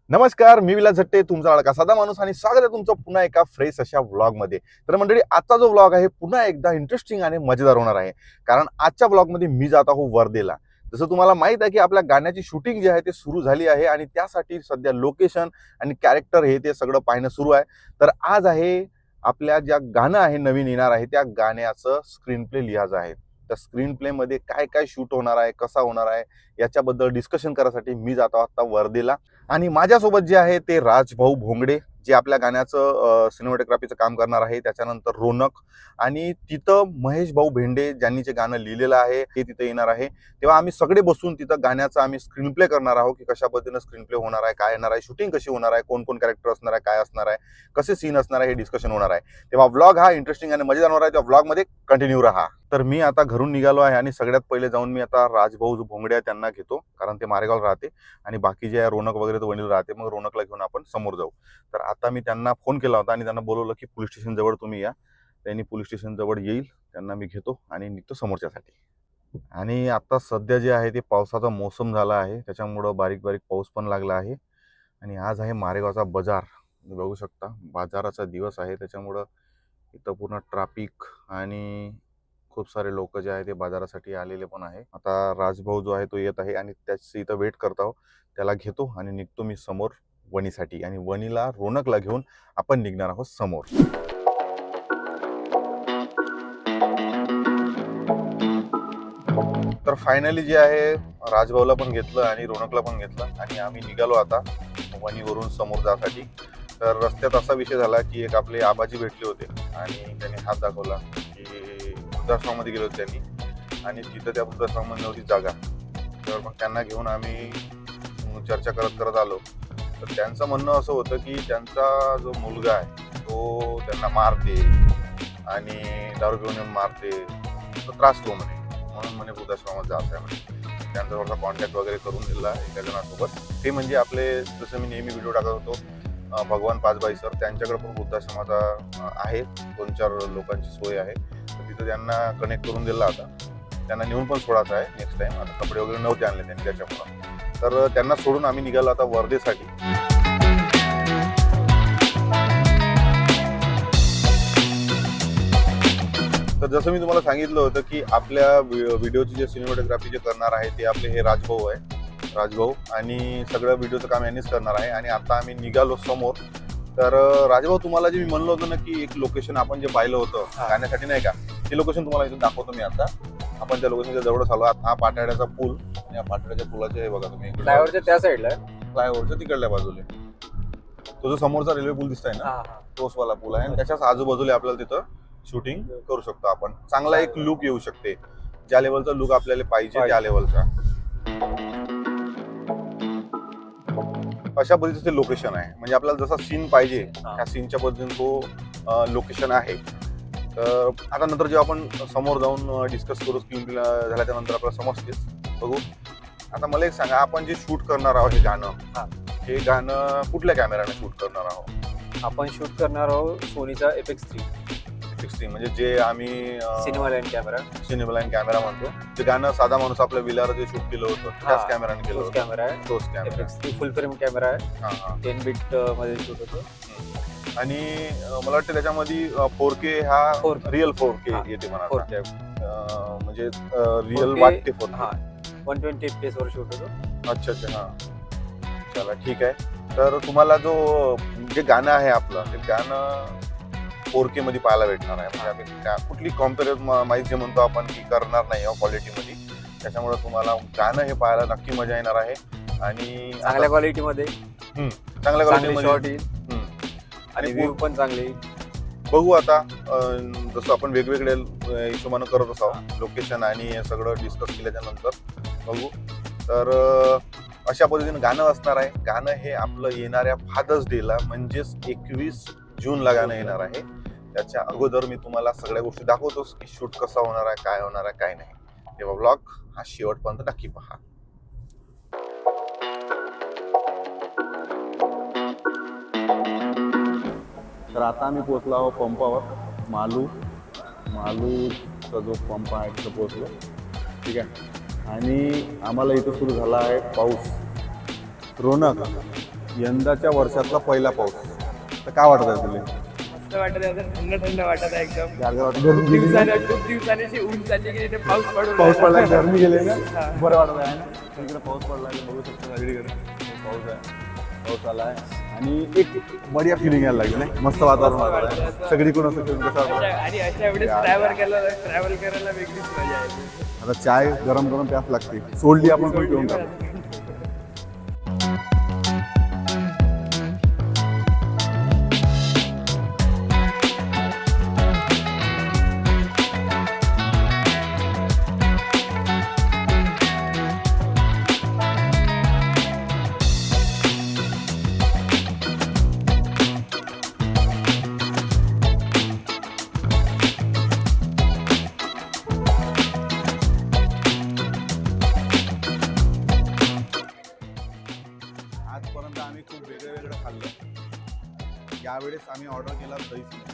नमस्कार, मी विलास झट्टे, तुमचा लाडका साधा माणूस आणि स्वागत आहे तुमचं पुन्हा एका फ्रेश अशा व्लॉगमध्ये. तर मंडळी, आजचा जो व्लॉग आहे पुन्हा एकदा इंटरेस्टिंग आणि मजेदार होणार आहे. कारण आजच्या व्लॉगमध्ये मी जात आहो वर्धेला. जसं तुम्हाला माहित आहे की आपल्या गाण्याची शूटिंग जी आहे ते सुरू झाली आहे आणि त्यासाठी सध्या लोकेशन आणि कॅरेक्टर हे ते सगळं पाहणं सुरू आहे. तर आज आहे आपल्या ज्या गाणं आहे नवीन येणार आहे त्या गाण्याचं स्क्रीन प्ले लिहायचं आहे. त्या स्क्रीन प्लेमध्ये काय काय शूट होणार आहे, कसा होणार आहे, याच्याबद्दल डिस्कशन करायसाठी मी जातो आता वर्धेला. आणि माझ्यासोबत जे आहे ते राजभाऊ भोंगडे, जे आपल्या गाण्याचं सिनेमॅटोग्राफीचं काम करणार आहे. त्याच्यानंतर रोनक आणि तिथं महेश भाऊ भेंडे ज्यांनी जे गाणं लिहिलेलं आहे ते तिथं येणार आहे. तेव्हा आम्ही सगळे बसून तिथं गाण्याचा आम्ही स्क्रीन प्ले करणार आहोत की कशा पद्धतीनं स्क्रीन प्ले होणार आहे, काय येणार आहे, शूटिंग कशी होणार आहे, कोण कोण कॅरेक्टर असणार आहे, काय असणार आहे, कसे सीन असणार आहे, हे डिस्कशन होणार आहे. तेव्हा व्लॉग हा इंटरेस्टिंग आणि मजेदार होणार आहे. तेव्हा व्लॉगमध्ये कंटिन्यू राहा. तर मी आता घरून निघालो आहे आणि सगळ्यात पहिले जाऊन मी आता राजभाऊ जो भोंगडे आहे त्यांना घेतो, कारण ते मारेगाव राहते आणि बाकी जे आहे रोनक वगैरे तो वणील राहते. मग रोनकला घेऊन आपण समोर जाऊ. तर आता मी त्यांना फोन केला होता आणि त्यांना बोलवलं की पोलीस स्टेशन जवळ तुम्ही या. त्यांनी पोलीस स्टेशन जवळ येईल, त्यांना मी घेतो आणि निघतो समोरच्यासाठी. आणि आता सध्या जे आहे ते पावसाचा मोसम झाला आहे, त्याच्यामुळं बारीक बारीक पाऊस पण लागला आहे. आणि आज आहे मारेगावचा बाजार. तुम्ही बघू शकता बाजाराचा दिवस आहे, त्याच्यामुळं इथं पूर्ण ट्रॅफिक आणि खूप सारे लोक जे आहे ते बाजारासाठी आलेले पण आहे. आता राजभाऊ जो आहे तो येत आहे आणि त्याची इथं वेट करत आहोत. त्याला घेतो आणि निघतो मी समोर वणीसाठी आणि वणीला रोनकला घेऊन आपण निघणार आहोत समोर. तर फायनली जे आहे राजभाऊला पण घेतलं आणि रोनकला पण घेतलं आणि आम्ही निघालो आता वणीवरून समोर जासाठी. तर रस्त्यात असा विषय झाला की एक आपले आबाजी भेटले होते आणि त्यांनी हात दाखवला की वृद्धाश्रमामध्ये गेलो होते त्यांनी आणि तिथं त्या वृद्धाश्रमामध्ये नव्हती जागा. तर मग त्यांना घेऊन आम्ही चर्चा करत करत आलो. तर त्यांचं म्हणणं असं होतं की त्यांचा जो मुलगा आहे तो त्यांना मारते आणि दारू पिऊन येऊन मारते, तो त्रास होतो म्हणे, म्हणून म्हणे वृद्धाश्रमात जात आहे म्हणे. त्यांचा थोडासा कॉन्टॅक्ट वगैरे करून दिला एका जणासोबत. ते म्हणजे आपले जसं मी नेहमी व्हिडिओ टाकत होतो भगवान पाचबाई सर, त्यांच्याकडे पण वृद्धाश्रमाचा आहे, 2-4 लोकांची सोय आहे. तर तिथं त्यांना कनेक्ट करून दिला आता. त्यांना नेऊन पण सोडायचं आहे नेक्स्ट टाइम. आता कपडे वगैरे नव्हते आणले त्यांनी त्याच्यामुळं. तर त्यांना सोडून आम्ही निघालो आता वर्धेसाठी. तर जसं मी तुम्हाला सांगितलं होतं की आपल्या व्हिडिओची जे सिनेमॅटोग्राफी जे करणार आहे ते आपले हे राजभाऊ आहे, राजभाऊ, आणि सगळं व्हिडिओचं काम यांनीच करणार आहे. आणि आता आम्ही निघालो समोर. तर राजभाऊ, तुम्हाला जे मी म्हणलं होतं ना की एक लोकेशन आपण जे पाहिलं होतं गाण्यासाठी नाही का, ते लोकेशन तुम्हाला इथून दाखवतो मी आता. आपण त्या लोकेशनच्या जवळच आलो. हा पाटाड्याचा पूल आणि या पाटाड्याच्या पुलाचे हे बघा तुम्ही, फ्लायओव्हरच्या त्या साईडला फ्लायओव्हरच्या तिकडल्या बाजूला तो जो समोरचा रेल्वे पूल दिसतोय ना, तोच वाला पूल आहे. आणि त्याच्याच आजूबाजूला आपल्याला तिथं शूटिंग करू शकतो आपण. चांगला एक लुक येऊ शकते, ज्या लेवलचा लुक आपल्याला पाहिजे त्या लेवलचा. अशा पद्धतीचे लोकेशन आहे, म्हणजे आपल्याला जसा सीन पाहिजे त्या सीनच्या पद्धतीने तो लोकेशन आहे. तर आता नंतर जेव्हा आपण समोर जाऊन डिस्कस करू, स्क्रीन प्ले झाल्याच्या नंतर आपल्याला समजतेच. बघू. आता मला एक सांगा, आपण जे शूट करणार आहोत हे गाणं कुठल्या कॅमेराने शूट करणार आहोत? आपण शूट करणार आहोत सोनीचा FX3 म्हणजे जे आम्ही cinema line camera, cinema line camera म्हणतो. ते गाणं साधा माणूस आपल्या विलार जे शूट केलं होतं त्याच कॅमेराने केलं होतं. कॅमेरा आहे, तोच कॅमेरा. FX3 फुल फ्रेम कॅमेरा आहे. 10 बीट मध्ये शूट होतो. आणि मला वाटतं त्याच्यामध्ये 4K हा रिअल 4K येते म्हणा, म्हणजे रिअल वाटते 4K. 120 FPS वर शूट होतो. अच्छा. हा, चला ठीक आहे. तर तुम्हाला जो जे गाणं आहे आपलं, ते गाणं 4K मध्ये पाहायला भेटणार आहे. म्हणजे आम्ही कुठली कॉम्पेअर जे म्हणतो आपण की करणार नाही क्वालिटीमध्ये. त्याच्यामुळे तुम्हाला गाणं हे पाहायला नक्की मजा येणार आहे. आणि चांगल्या क्वालिटीमध्ये, चांगल्या क्वालिटीमध्ये शॉट येईल आणि व्ह्यू पण चांगली. बघू आता जसं आपण वेगवेगळ्या हिशोबानं करत असावं लोकेशन आणि हे सगळं डिस्कस केल्याच्या नंतर बघू. तर अशा पद्धतीने गाणं असणार आहे. गाणं हे आपलं येणाऱ्या फादर्स डेला म्हणजेच 21 जूनला गाणं येणार आहे. त्याच्या अगोदर मी तुम्हाला सगळ्या गोष्टी दाखवतोच की शूट कसा होणार आहे, काय होणार आहे, काय नाही. तेव्हा ब्लॉग हा शेवटपर्यंत नक्की पहा. तर आता आम्ही पोहोचलो आहोत पंपावर. मालूचा जो पंप आहे तिथं पोहोचलो. ठीक आहे. आणि आम्हाला इथं सुरू झाला आहे पाऊस. रोनक यंदाच्या वर्षातला पहिला पाऊस, तर काय वाटत आहे तुला? मस्त वाटत आहे, थंड थंड वाटत आहे एकदम. गारगार वाटत? खूप दिवसाने अशी ऊन चालली की तिथे पाऊस पाऊस पडला, राहिला. गरमी गेले ना, हा. बरं वाटत आहे ना. इकडे पाऊस पडला, बघू शकतो सगळीकडे पाऊस आहे, पाऊस आला आहे आणि एक बढिया फिलिंग यायला लागली नाही, मस्त वातावरण आहे सगळीकडून असं फिरून कसं वाटतं. आणि अशा वेळेस ट्रॅव्हल करायला वेगळीच मजा आहे. आता चाय गरम गरम प्यास लागते, सोडली आपण पण पिऊन टाकू. आजपर्यंत आम्ही खूप वेगळं वेगळं खाल्लं. यावेळेस आम्ही ऑर्डर केला दही समोसा.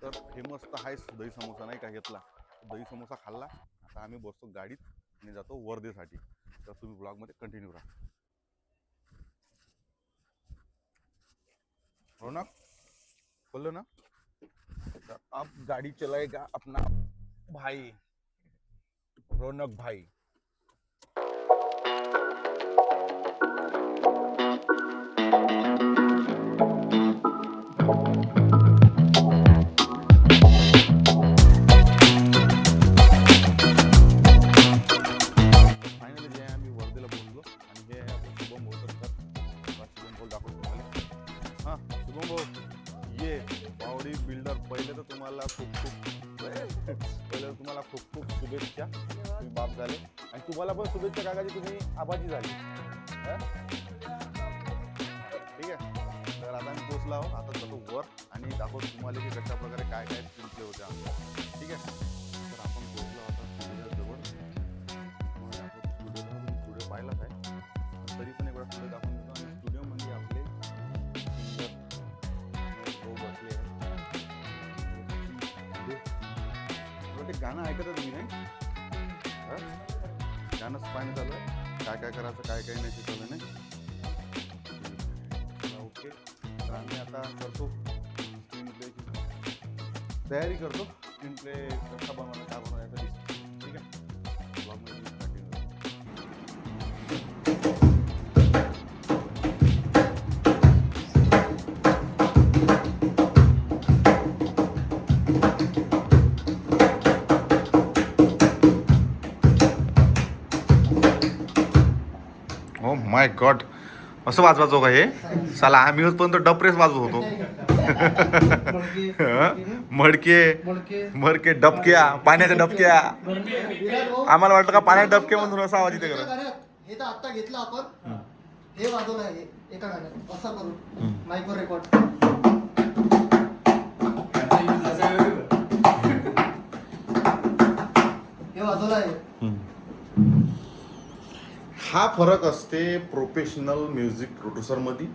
तर फेमस तर आहेच दही समोसा, नाही का घेतला दही समोसा खाल्ला. आता आम्ही बसतो गाडीत आणि जातो वर्धेसाठी. तर तुम्ही ब्लॉगमध्ये कंटिन्यू राहा. हो ना, बोललो ना. तर अब गाडी चलाएगा अपना भाई रौनक भाई. फायनली जे आहे आम्ही वर्धेला पोहोचलो आणि हे आहे आपलं शुभम भाऊ. तर शुभम भाऊ दाखवतो तुम्हाला. हां शुभम भाऊ, ये बॉडी बिल्डर. पहिले तर तुम्हाला खूप शुभेच्छा, तुम्ही बाप झाले. आणि तुम्हाला पण शुभेच्छा काकाजी, तुम्ही आबाजी झाली. ठीक आहे, तर आता आम्ही पोचलो आहोत. आता जातो वर आणि दाखवतो तुम्हाला की कशा प्रकारे काय काय स्क्रीनप्ले होते आमच्या. ठीक आहे, तर आपण पोचलो आता स्टुडिओजवळ. स्टुडिओ पाहिलाच आहे, तरी पण एक वेळा स्टुडिओ दाखवून देतो. आणि स्टुडिओमध्ये आपले सिंगर भाऊ बसले आहे. ते गाणं ऐकत तुम्ही नाही, गाणं पाहिजे चालू आहे, काय काय करायचं काय काय नाही शिकवलं नाही. ओके, तर आम्ही आता करतो स्क्रीन प्लेची तयारी करतो. स्क्रीन प्ले कसा बनवायचा काय बनवायचा दिसतो. ठीक आहे, ब्लॉगमध्ये कंटिन्यू. ओ माय गॉड, असं वाजवायचो का हे? साला आम्ही होतपर्यंत डप्रेस वाजवत होतो. मडके मडके डबक्या, पाण्याच्या डबक्या. आम्हाला वाटलं का पाण्याच्या डबके म्हणून असा आवाज येते. हे तर आता घेतलं आपण, हे वाजवलं आहे एका गाण्यात असं करून माईकवर रेकॉर्ड. हे वाजवलं आहे. हा फरक असते प्रोफेशनल म्युझिक प्रोड्युसर मध्ये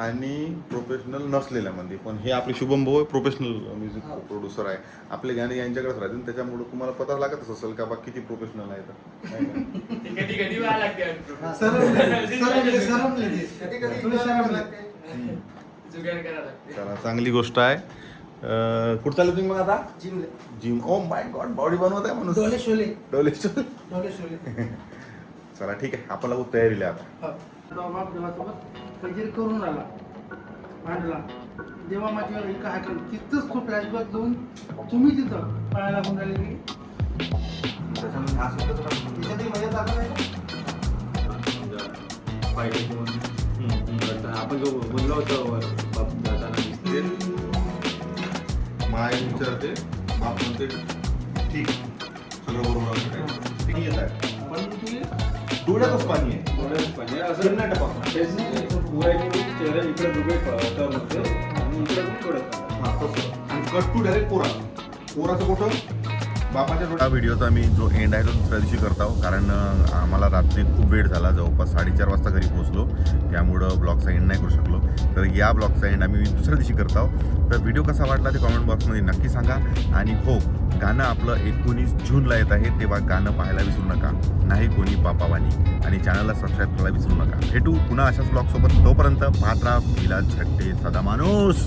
आणि प्रोफेशनल नसलेल्यामध्ये. पण हे आपले शुभम भाऊ प्रोफेशनल म्युझिक प्रोड्युसर आहे. आपले गाणे यांच्याकडेच राहतील, त्याच्यामुळे तुम्हाला पता लागतच असेल का बा किती प्रोफेशनल आहे. चला, चांगली गोष्ट आहे. कुठं चालले तुम्ही मग आता? Gym. Oh my God, body बनवत आहे म्हणून. डोले शोले. चला ठीक आहे, आपण लागू तयारीला आता. देवासोबत फजीर करून राहिला मांडला. देवा माझ्यावर एका हाकल तिथंच खूप फ्लॅशबॅक जाऊन तुम्ही तिथं पाहायला लागून राहिले की त्याच्यातही मजा लागत नाही का? आपण जो बोललो होतो माय विचारते, बाप म्हणते ठीक, सगळं बरोबर आहे. ठीक येत आहे, पण तुझे डोळ्यातच पाणी आहे. असं नाही टपकणार. चेहरा इकडे दुबई होते आणि इकडे थोडं. हां तसं. आणि कट टू डायरेक्ट पोराचं कुठं बापाच्या डोळ्या. व्हिडिओचा मी जो एंड आहे तो दुसऱ्या दिवशी करत आहोत, कारण आम्हाला रात्री खूप वेळ झाला, जवळपास 4:30 वाजता घरी पोहोचलो. त्यामुळं ब्लॉगचा एंड नाही करू शकलो. तर या ब्लॉगचा एंड आम्ही दुसऱ्या दिवशी करत आहोत. तर व्हिडिओ कसा वाटला ते कॉमेंट बॉक्समध्ये नक्की सांगा. आणि हो, गाणं आपलं 19 जूनला येत आहे, तेव्हा गाणं पाहायला विसरू नका. नाही कोणी बापावानी, आणि चॅनलला सबस्क्राईब करायला विसरू नका. भेटू पुन्हा अशाच ब्लॉग सोबत. तोपर्यंत पाहत राहा विलास झट्टे, सदा माणूस.